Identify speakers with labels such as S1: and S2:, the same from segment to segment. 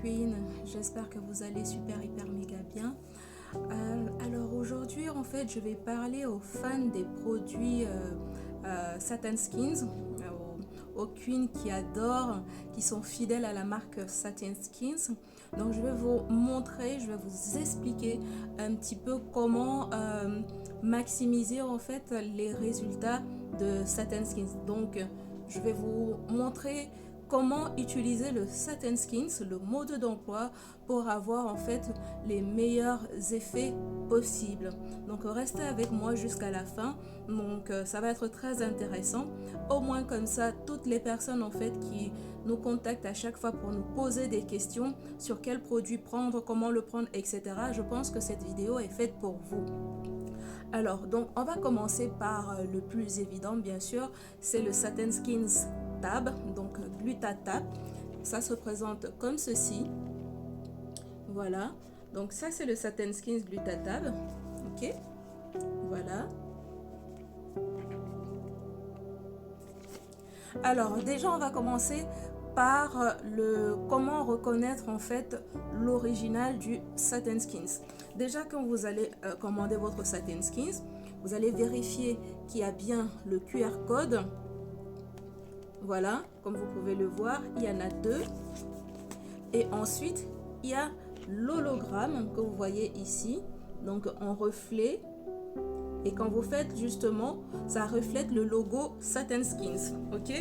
S1: Queen, j'espère que vous allez super hyper méga bien. Alors aujourd'hui en fait je vais parler aux fans des produits Satin Skins, aux queens qui adorent, qui sont fidèles à la marque Satin Skins. Donc je vais vous montrer, je vais vous expliquer un petit peu comment maximiser en fait les résultats de Satin Skins. Donc je vais vous montrer comment utiliser le Satin Skins, le mode d'emploi, pour avoir en fait les meilleurs effets possibles. Donc restez avec moi jusqu'à la fin. Donc ça va être très intéressant. Au moins comme ça, toutes les personnes en fait qui nous contactent à chaque fois pour nous poser des questions sur quel produit prendre, comment le prendre, etc. Je pense que cette vidéo est faite pour vous. Alors, donc, on va commencer par le plus évident, bien sûr, c'est le Satin Skins Tab, donc Gluta-Tab. Ça se présente comme ceci. Voilà. Donc, ça, c'est le Satin Skins Gluta-Tab. Ok. Voilà. Alors, déjà, on va commencer par comment reconnaître en fait l'original du Satin Skins. Déjà, quand vous allez commander votre Satin Skins, vous allez vérifier qu'il y a bien le QR code. Voilà, comme vous pouvez le voir, il y en a deux. Et ensuite, il y a l'hologramme que vous voyez ici, donc en reflet. Et quand vous faites justement, ça reflète le logo Satin Skins. Ok.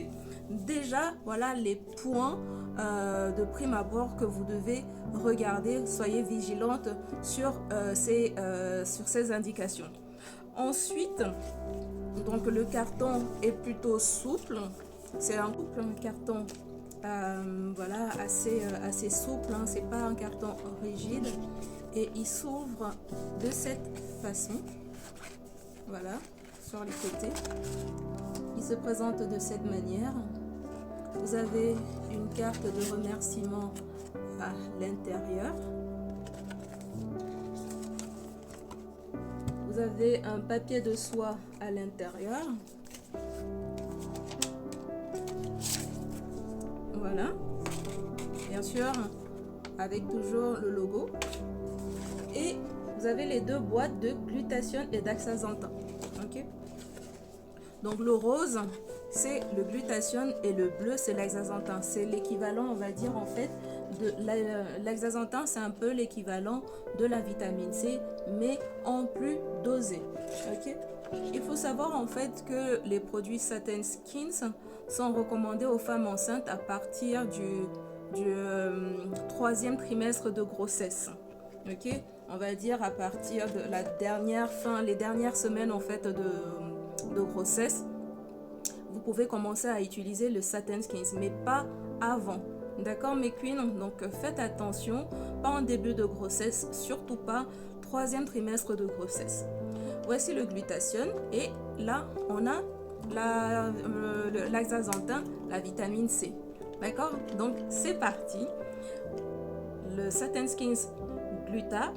S1: Déjà, voilà les points de prime abord que vous devez regarder. Soyez vigilante sur ces indications. Ensuite, donc le carton est plutôt souple. C'est un carton voilà, assez souple. Hein. C'est pas un carton rigide. Et il s'ouvre de cette façon. Voilà, sur les côtés. Il se présente de cette manière. Vous avez une carte de remerciement à l'intérieur. Vous avez un papier de soie à l'intérieur. Voilà. Bien sûr, avec toujours le logo. Et vous avez les deux boîtes de glutathione et d'astaxanthin. Ok. Donc le rose, c'est le glutathione et le bleu, c'est l'astaxanthin. C'est l'équivalent, on va dire en fait, de l'astaxanthin, c'est un peu l'équivalent de la vitamine C, mais en plus dosé. Ok. Il faut savoir en fait que les produits Satin Skins sont recommandés aux femmes enceintes à partir du troisième trimestre de grossesse. Ok. On va dire à partir de la les dernières semaines en fait de grossesse, vous pouvez commencer à utiliser le Satin Skins, mais pas avant. D'accord mes queens? Donc faites attention, pas en début de grossesse, surtout pas troisième trimestre de grossesse. Voici le glutathione et là on a l'astaxanthin, la vitamine C. D'accord? Donc c'est parti. Le Satin Skins Gluta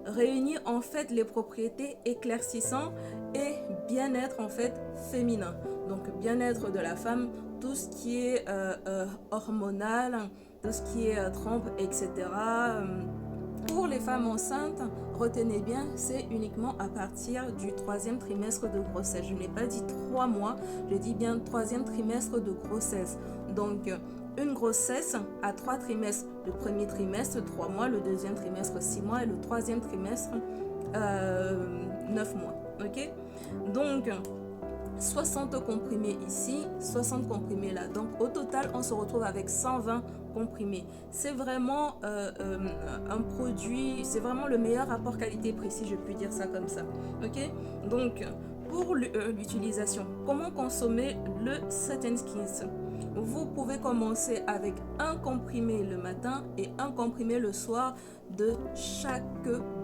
S1: réunit en fait les propriétés éclaircissantes et bien-être en fait féminin. Donc bien-être de la femme, tout ce qui est hormonal, tout ce qui est trompe, etc. Pour les femmes enceintes, retenez bien, c'est uniquement à partir du troisième trimestre de grossesse. Je n'ai pas dit 3 mois, je dis bien troisième trimestre de grossesse. Donc une grossesse à 3 trimestres. Le premier trimestre, 3 mois, le deuxième trimestre, 6 mois et le troisième trimestre, 9 mois. Ok? Donc, 60 comprimés ici, 60 comprimés là. Donc, au total, on se retrouve avec 120 comprimés. C'est vraiment un produit, c'est vraiment le meilleur rapport qualité-prix, si je puis dire ça comme ça. Ok? Donc, pour l'utilisation, comment consommer le Satin Skins? Vous pouvez commencer avec un comprimé le matin et un comprimé le soir de chaque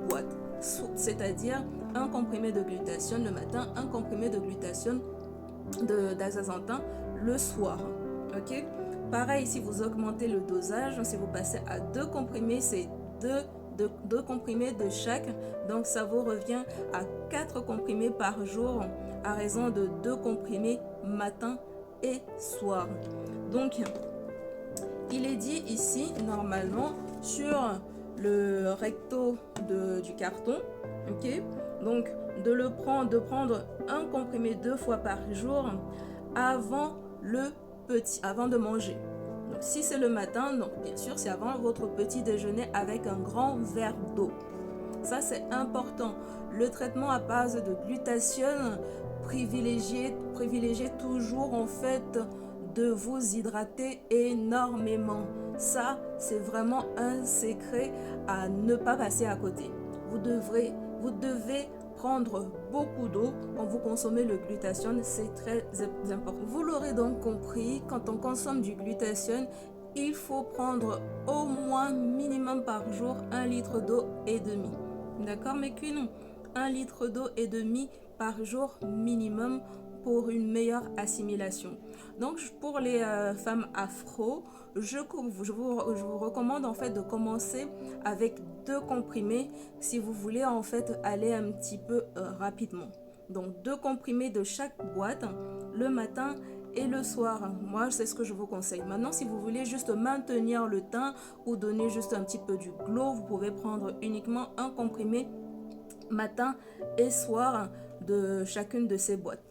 S1: boîte. C'est-à-dire un comprimé de glutathione le matin, un comprimé de glutathione d'astaxanthin le soir. Ok. Pareil, si vous augmentez le dosage, si vous passez à 2 comprimés, c'est 2 comprimés de chaque. Donc ça vous revient à 4 comprimés par jour à raison de 2 comprimés matin et soir. Donc il est dit ici normalement sur le recto du carton, ok. Donc de prendre un comprimé 2 fois par jour avant de manger. Donc si c'est le matin, donc bien sûr c'est avant votre petit déjeuner avec un grand verre d'eau. Ça c'est important. Le traitement à base de glutathione, privilégiez toujours en fait de vous hydrater énormément. Ça c'est vraiment un secret à ne pas passer à côté. Vous devez prendre beaucoup d'eau quand vous consommez le glutathione, c'est très important. Vous l'aurez donc compris, quand on consomme du glutathione, il faut prendre au moins minimum par jour 1 litre d'eau et demi. D'accord mes queens? 1 litre d'eau et demi par jour minimum pour une meilleure assimilation. Donc pour les femmes afro, je vous recommande en fait de commencer avec 2 comprimés si vous voulez en fait aller un petit peu rapidement. Donc 2 comprimés de chaque boîte le matin et le soir. Moi c'est ce que je vous conseille. Maintenant si vous voulez juste maintenir le teint ou donner juste un petit peu du glow, vous pouvez prendre uniquement un comprimé matin et soir de chacune de ces boîtes.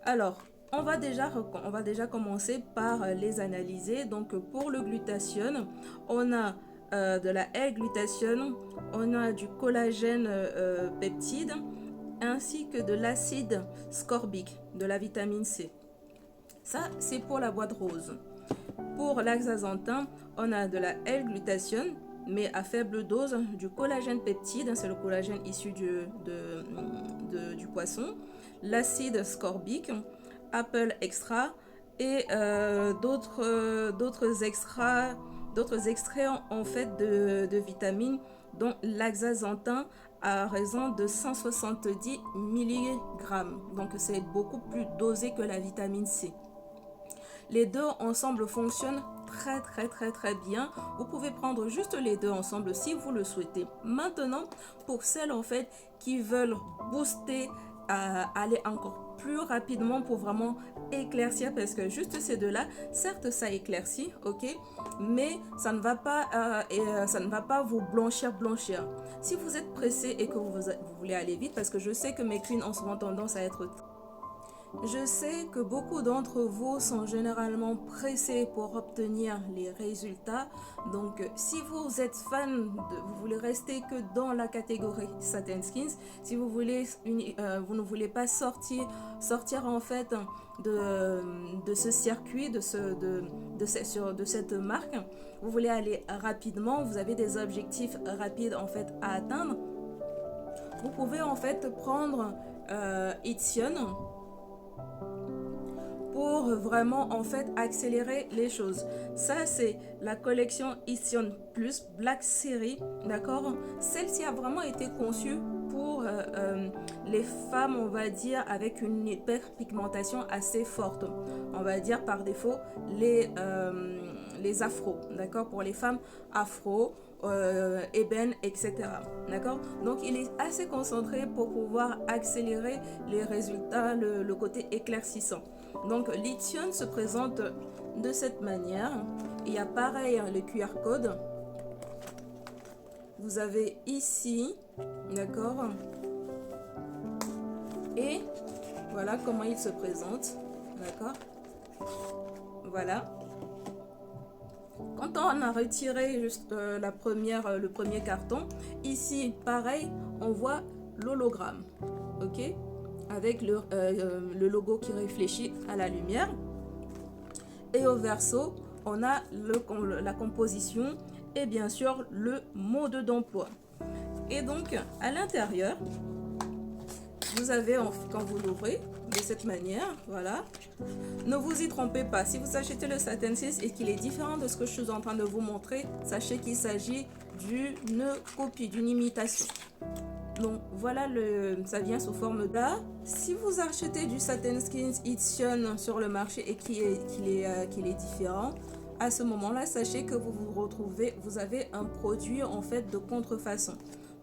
S1: Alors on va déjà commencer par les analyser. Donc pour le glutathione, on a de la L-glutathione, on a du collagène peptide ainsi que de l'acide scorbique, de la vitamine C. Ça c'est pour la boîte rose. Pour l'axanthin, on a de la L-glutathione mais à faible dose, du collagène peptide, c'est le collagène issu du poisson, l'acide scorbique, Apple Extra et d'autres extraits en fait de vitamines, dont l'axanthin à raison de 170 mg. Donc c'est beaucoup plus dosé que la vitamine C. Les deux ensemble fonctionnent très bien. Vous pouvez prendre juste les deux ensemble si vous le souhaitez. Maintenant, pour celles en fait qui veulent booster, aller encore plus rapidement pour vraiment éclaircir, parce que juste ces deux là, certes ça éclaircit, ok, mais ça ne va pas vous blanchir. Si vous êtes pressé et que vous voulez aller vite, parce que je sais que mes queens ont souvent tendance à être... Je sais que beaucoup d'entre vous sont généralement pressés pour obtenir les résultats. Donc, si vous êtes fan, vous voulez rester que dans la catégorie Satin Skins, si vous voulez, vous ne voulez pas sortir en fait de ce circuit, de cette marque, vous voulez aller rapidement, vous avez des objectifs rapides en fait à atteindre, vous pouvez en fait prendre Ition pour vraiment en fait accélérer les choses. Ça c'est la collection Ition Plus Black Series, d'accord. Celle-ci a vraiment été conçue pour les femmes, on va dire, avec une hyperpigmentation assez forte, on va dire par défaut les afros, d'accord, pour les femmes afro, ébène, etc. D'accord. Donc il est assez concentré pour pouvoir accélérer les résultats, le côté éclaircissant. Donc l'Ition se présente de cette manière. Il y a pareil le QR code. Vous avez ici, d'accord. Et voilà comment il se présente, d'accord. Voilà. Quand on a retiré juste le premier carton, ici pareil, on voit l'hologramme, ok, avec le logo qui réfléchit à la lumière. Et au verso, on a la composition et bien sûr le mode d'emploi. Et donc à l'intérieur, vous avez, quand vous l'ouvrez de cette manière, voilà, ne vous y trompez pas. Si vous achetez le Satin 6 et qu'il est différent de ce que je suis en train de vous montrer, sachez qu'il s'agit d'une copie, d'une imitation. Donc voilà, ça vient sous forme d'A. Si vous achetez du Satin Skins Ition sur le marché et qu'il est différent, à ce moment-là, sachez que vous avez un produit en fait de contrefaçon.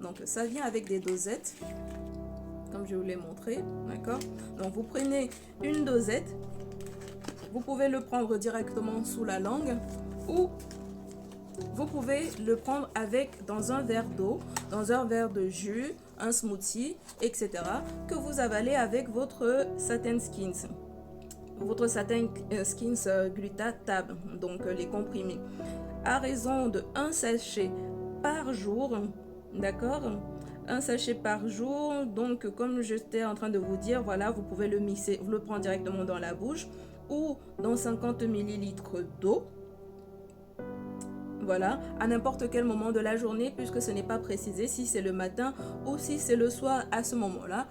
S1: Donc ça vient avec des dosettes, comme je vous l'ai montré, d'accord. Donc vous prenez une dosette, vous pouvez le prendre directement sous la langue ou vous pouvez le prendre dans un verre d'eau, dans un verre de jus, un smoothie, etc. que vous avalez avec votre Satin Skins. Votre Satin Skins Gluta-Tab, donc les comprimés. À raison de 1 sachet par jour, d'accord, un sachet par jour. Donc comme j'étais en train de vous dire, voilà, vous pouvez le mixer, vous le prendre directement dans la bouche ou dans 50 ml d'eau, voilà, à n'importe quel moment de la journée, puisque ce n'est pas précisé si c'est le matin ou si c'est le soir. À ce moment là,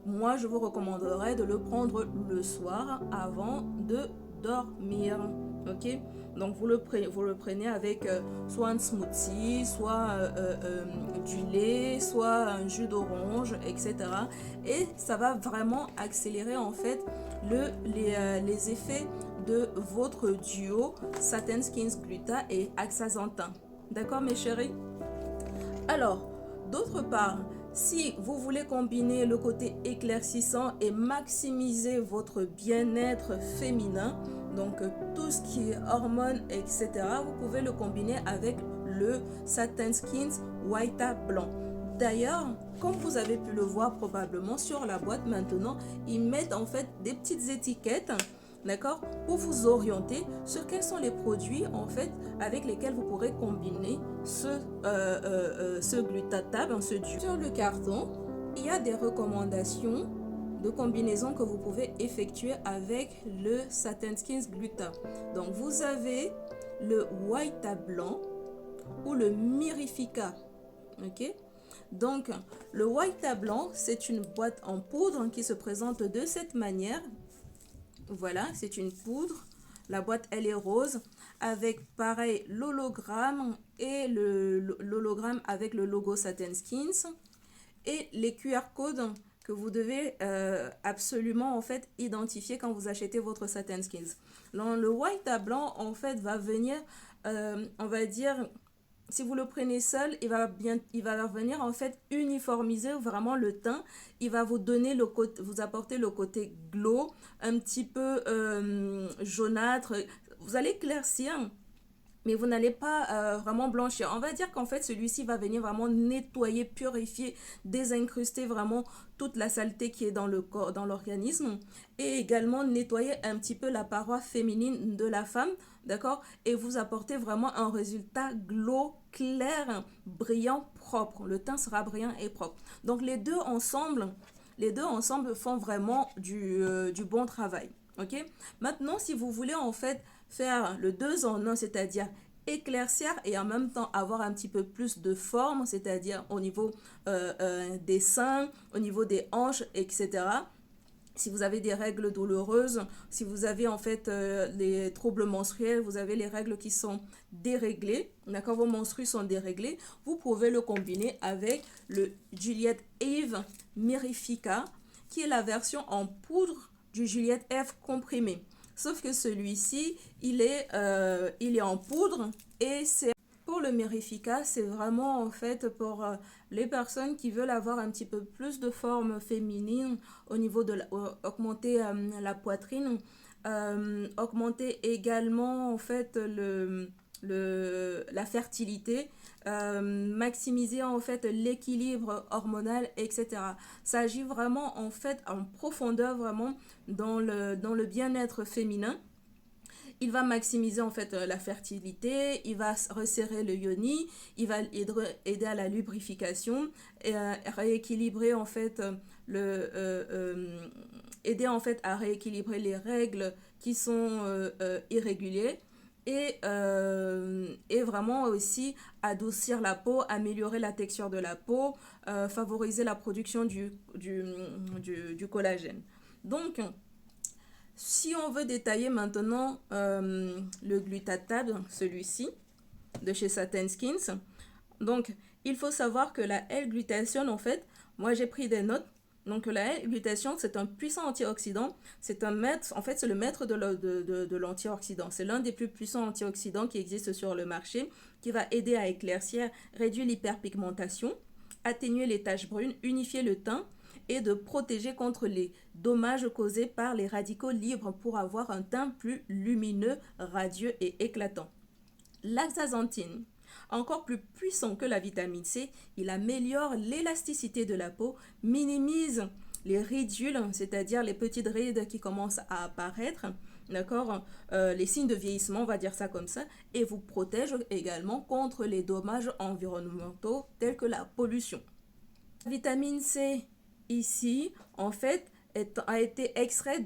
S1: moi je vous recommanderais de le prendre le soir avant de dormir. Ok, donc vous le prenez avec soit un smoothie, soit du lait, soit un jus d'orange, etc. Et ça va vraiment accélérer en fait les effets de votre duo Satin Skins Gluta et Astaxanthin. D'accord mes chéris? Alors, d'autre part, si vous voulez combiner le côté éclaircissant et maximiser votre bien-être féminin, donc tout ce qui est hormones, etc., vous pouvez le combiner avec le Satin Skins Waita blanc. D'ailleurs, comme vous avez pu le voir probablement sur la boîte maintenant, ils mettent en fait des petites étiquettes, d'accord, pour vous orienter sur quels sont les produits en fait avec lesquels vous pourrez combiner ce Gluta-Tab, ce duo. Sur le carton, il y a des recommandations de combinaison que vous pouvez effectuer avec le Satin Skins Gluta. Donc vous avez le Waita blanc ou le Mirifica, ok. Donc le Waita blanc, c'est une boîte en poudre qui se présente de cette manière. Voilà, c'est une poudre. La boîte, elle est rose avec pareil l'hologramme et l'hologramme avec le logo Satin Skins et les QR codes que vous devez absolument en fait identifier quand vous achetez votre Satin Skins. Dans le Waita blanc, en fait, va venir, on va dire, si vous le prenez seul, il va venir en fait uniformiser vraiment le teint. Il va vous donner vous apporter le côté glow, un petit peu jaunâtre. Vous allez éclaircir, mais vous n'allez pas vraiment blanchir. On va dire qu'en fait, celui-ci va venir vraiment nettoyer, purifier, désincruster vraiment toute la saleté qui est dans le corps, dans l'organisme, et également nettoyer un petit peu la paroi féminine de la femme, d'accord, et vous apporter vraiment un résultat glow, clair, brillant, propre. Le teint sera brillant et propre. Donc les deux ensemble font vraiment du bon travail. Ok. Maintenant, si vous voulez en fait faire le 2 en 1, c'est-à-dire éclaircir et en même temps avoir un petit peu plus de forme, c'est-à-dire au niveau des seins, au niveau des hanches, etc. Si vous avez des règles douloureuses, si vous avez en fait les troubles menstruels, vous avez les règles qui sont déréglées, d'accord, vos menstrues sont déréglées, vous pouvez le combiner avec le Juliette Eve Mirifica, qui est la version en poudre du Juliette Eve comprimé. Sauf que celui-ci, il est en poudre et c'est pour le Mirifica, c'est vraiment en fait pour les personnes qui veulent avoir un petit peu plus de forme féminine au niveau de augmenter la poitrine, augmenter également en fait la fertilité, maximiser en fait l'équilibre hormonal, etc. Ça agit vraiment en fait en profondeur vraiment dans le bien-être féminin. Il va maximiser en fait la fertilité, il va resserrer le yoni, il va aider à la lubrification, et rééquilibrer en fait aider en fait à rééquilibrer les règles qui sont irrégulières. Et vraiment aussi adoucir la peau, améliorer la texture de la peau, favoriser la production du collagène. Donc, si on veut détailler maintenant le Gluta-Tab, celui-ci, de chez Satin Skins, donc il faut savoir que la L-glutathione, en fait, moi j'ai pris des notes. Donc la L-glutathione, c'est un puissant antioxydant. C'est un maître, en fait, c'est le maître de l'antioxydant. C'est l'un des plus puissants antioxydants qui existent sur le marché, qui va aider à éclaircir, réduire l'hyperpigmentation, atténuer les taches brunes, unifier le teint et de protéger contre les dommages causés par les radicaux libres pour avoir un teint plus lumineux, radieux et éclatant. L'axanthine, encore plus puissant que la vitamine C, il améliore l'élasticité de la peau, minimise les ridules, c'est-à-dire les petites rides qui commencent à apparaître, d'accord, les signes de vieillissement, on va dire ça comme ça, et vous protège également contre les dommages environnementaux tels que la pollution. La vitamine C, ici, en fait, a été extrait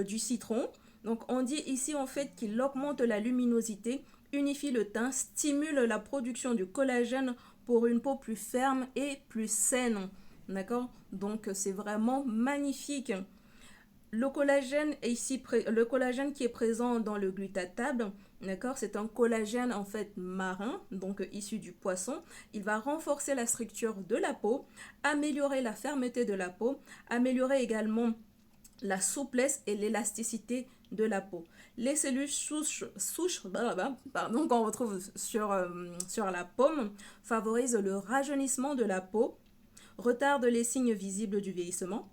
S1: du citron. Donc, on dit ici, en fait, qu'il augmente la luminosité, unifie le teint, stimule la production du collagène pour une peau plus ferme et plus saine. D'accord? Donc, c'est vraiment magnifique. Le collagène est ici, le collagène qui est présent dans le glutatable, d'accord, c'est un collagène en fait marin, donc issu du poisson. Il va renforcer la structure de la peau, améliorer la fermeté de la peau, améliorer également la souplesse et l'élasticité de la peau. Les cellules souches pardon, qu'on retrouve sur la paume favorisent le rajeunissement de la peau, retardent les signes visibles du vieillissement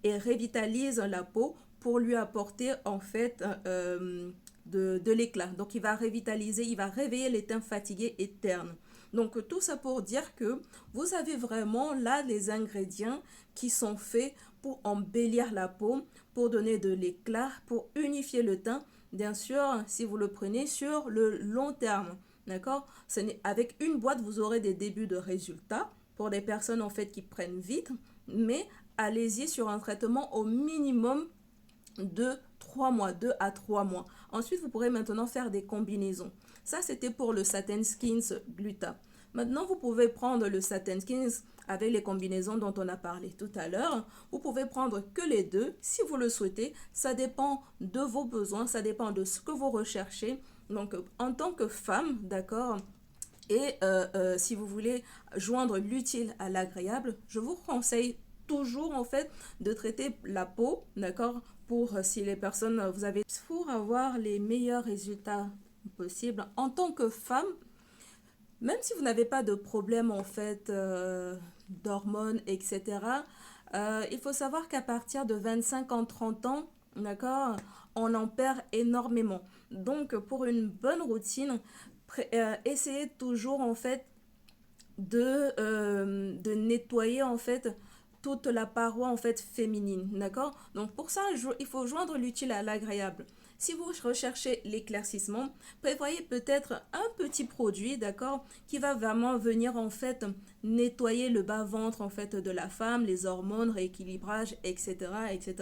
S1: et revitalise la peau pour lui apporter en fait de l'éclat. Donc il va revitaliser, il va réveiller les teints fatigués et ternes. Donc tout ça pour dire que vous avez vraiment là les ingrédients qui sont faits pour embellir la peau, pour donner de l'éclat, pour unifier le teint. Bien sûr, si vous le prenez sur le long terme, d'accord? Avec une boîte, vous aurez des débuts de résultats pour des personnes en fait qui prennent vite, mais allez-y sur un traitement au minimum de 3 mois, 2 à 3 mois. Ensuite, vous pourrez maintenant faire des combinaisons. Ça, c'était pour le Satin Skins Gluta. Maintenant, vous pouvez prendre le Satin Skins avec les combinaisons dont on a parlé tout à l'heure. Vous pouvez prendre que les deux si vous le souhaitez. Ça dépend de vos besoins, ça dépend de ce que vous recherchez. Donc, en tant que femme, d'accord, et si vous voulez joindre l'utile à l'agréable, je vous conseille toujours en fait de traiter la peau, d'accord, pour si les personnes, vous avez, pour avoir les meilleurs résultats possibles en tant que femme, même si vous n'avez pas de problème en fait d'hormones, etc. Il faut savoir qu'à partir de 25 ans, 30 ans, d'accord, on en perd énormément. Donc pour une bonne routine, essayez toujours en fait de nettoyer en fait toute la paroi en fait féminine, d'accord. Donc pour ça il faut joindre l'utile à l'agréable. Si vous recherchez l'éclaircissement, prévoyez peut-être un petit produit, d'accord, qui va vraiment venir en fait nettoyer le bas-ventre en fait de la femme, les hormones, rééquilibrage, etc., etc.,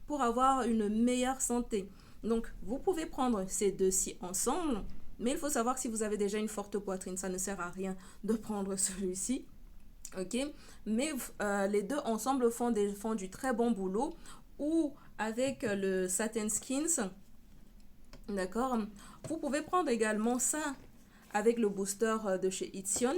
S1: pour avoir une meilleure santé. Donc vous pouvez prendre ces deux-ci ensemble, mais il faut savoir que si vous avez déjà une forte poitrine, ça ne sert à rien de prendre celui-ci. Ok, mais les deux ensemble font du très bon boulot. Ou avec le Satin Skins, d'accord, vous pouvez prendre également ça avec le booster de chez Ition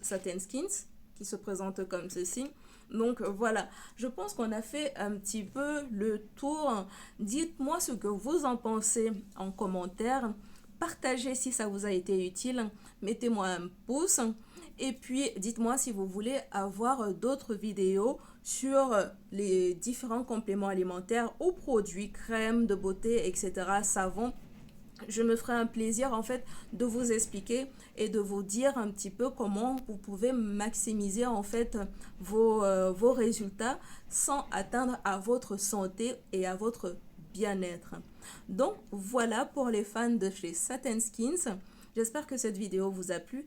S1: Satin Skins, qui se présente comme ceci. Donc voilà, je pense qu'on a fait un petit peu le tour. Dites-moi ce que vous en pensez en commentaire. Partagez si ça vous a été utile. Mettez-moi un pouce. Et puis, dites-moi si vous voulez avoir d'autres vidéos sur les différents compléments alimentaires ou produits, crèmes de beauté, etc., savons. Je me ferai un plaisir en fait de vous expliquer et de vous dire un petit peu comment vous pouvez maximiser en fait vos résultats sans atteindre à votre santé et à votre bien-être. Donc voilà pour les fans de chez Satin Skins. J'espère que cette vidéo vous a plu.